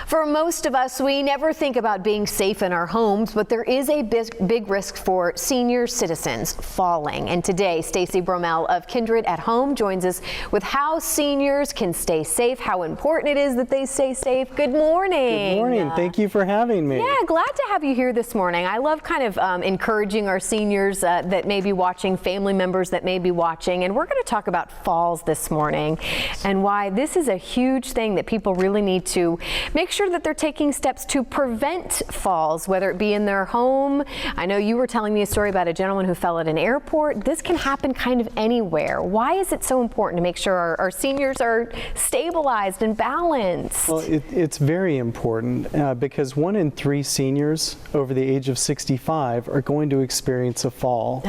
For most of us, we never think about being safe in our homes, but there is a big risk for senior citizens: falling. And today, Stacy Bromell of Kindred at Home joins us with how seniors can stay safe, how important it is that they stay safe. Good morning. Good morning. Thank you for having me. Yeah, glad to have you here this morning. I love kind of encouraging our seniors that may be watching, family members that may be watching, and we're going to talk about falls this morning and why this is a huge thing that people really need to make sure that they're taking steps to prevent falls, whether it be in their home. I know you were telling me a story about a gentleman who fell at an airport. This can happen kind of anywhere. Why is it so important to make sure our seniors are stabilized and balanced? Well, it's very important because 1 in 3 seniors over the age of 65 are going to experience a fall.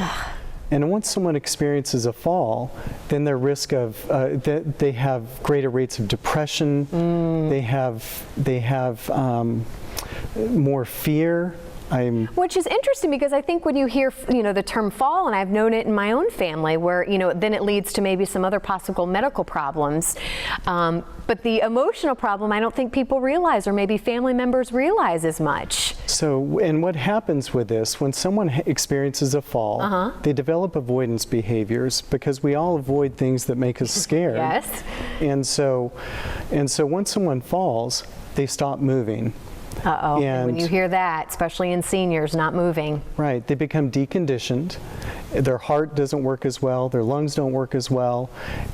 And once someone experiences a fall, then their risk of they have greater rates of depression. They have more fear. Which is interesting because I think when you hear, the term fall, and I've known it in my own family, where, then it leads to maybe some other possible medical problems. But the emotional problem, I don't think people realize, or maybe family members realize as much. So, and what happens with this, when someone experiences a fall, they develop avoidance behaviors because we all avoid things that make us scared. Yes. And so once someone falls, they stop moving. Uh-oh, and when you hear that, especially in seniors not moving. Right, they become deconditioned. Their heart doesn't work as well, their lungs don't work as well,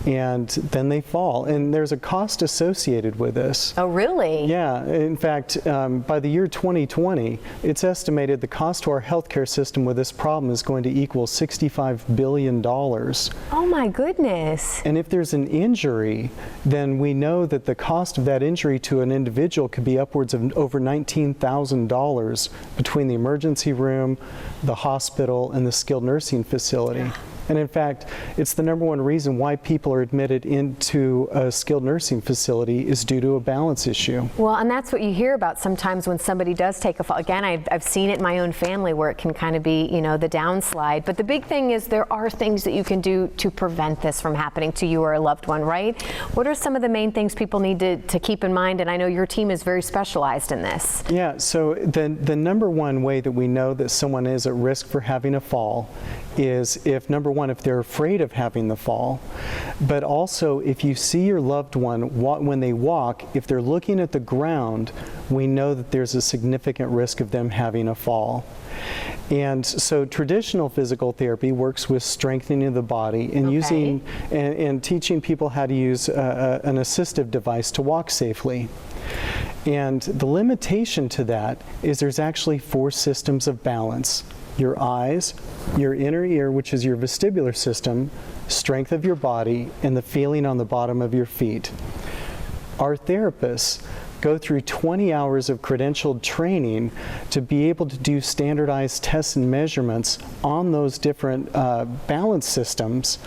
and then they fall. And there's a cost associated with this. Oh, really? Yeah, in fact, by the year 2020, it's estimated the cost to our healthcare system with this problem is going to equal $65 billion. Oh my goodness. And if there's an injury, then we know that the cost of that injury to an individual could be upwards of over $19,000 between the emergency room, the hospital, and the skilled nursing facility. And in fact, it's the #1 reason why people are admitted into a skilled nursing facility is due to a balance issue. Well, and that's what you hear about sometimes when somebody does take a fall. Again, I've seen it in my own family where it can kind of be, the downslide. But the big thing is there are things that you can do to prevent this from happening to you or a loved one, right? What are some of the main things people need to keep in mind? And I know your team is very specialized in this. Yeah, so the #1 way that we know that someone is at risk for having a fall is if, #1, if they're afraid of having the fall, but also if you see your loved one when they walk, if they're looking at the ground, we know that there's a significant risk of them having a fall. And so traditional physical therapy works with strengthening the body and using and teaching people how to use an assistive device to walk safely. And the limitation to that is there's actually 4 systems of balance: your eyes, your inner ear, which is your vestibular system, strength of your body, and the feeling on the bottom of your feet. Our therapists go through 20 hours of credentialed training to be able to do standardized tests and measurements on those different balance systems,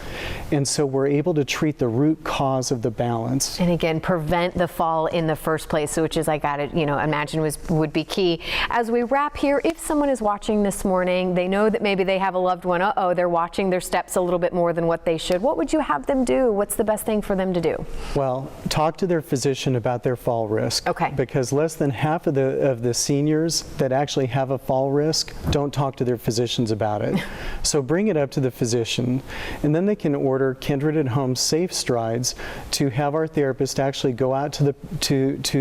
and so we're able to treat the root cause of the balance. And again, prevent the fall in the first place, which is, I got it, imagine would be key. As we wrap here, if someone is watching this morning, they know that maybe they have a loved one, they're watching their steps a little bit more than what they should. What would you have them do? What's the best thing for them to do? Well, talk to their physician about their fall risk. Okay. Because less than half of the seniors that actually have a fall risk don't talk to their physicians about it. So bring it up to the physician, and then they can order Kindred at Home Safe Strides to have our therapist actually go out to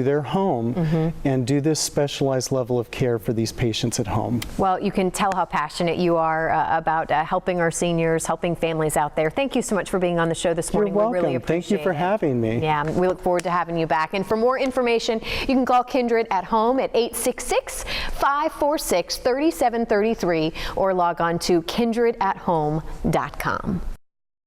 their home and do this specialized level of care for these patients at home. Well, you can tell how passionate you are about helping our seniors, helping families out there. Thank you so much for being on the show this morning. You're welcome. We really appreciate Thank you for having me. Yeah, we look forward to having you back. And for more information, you can call Kindred at Home at 866-546-3733 or log on to kindredathome.com.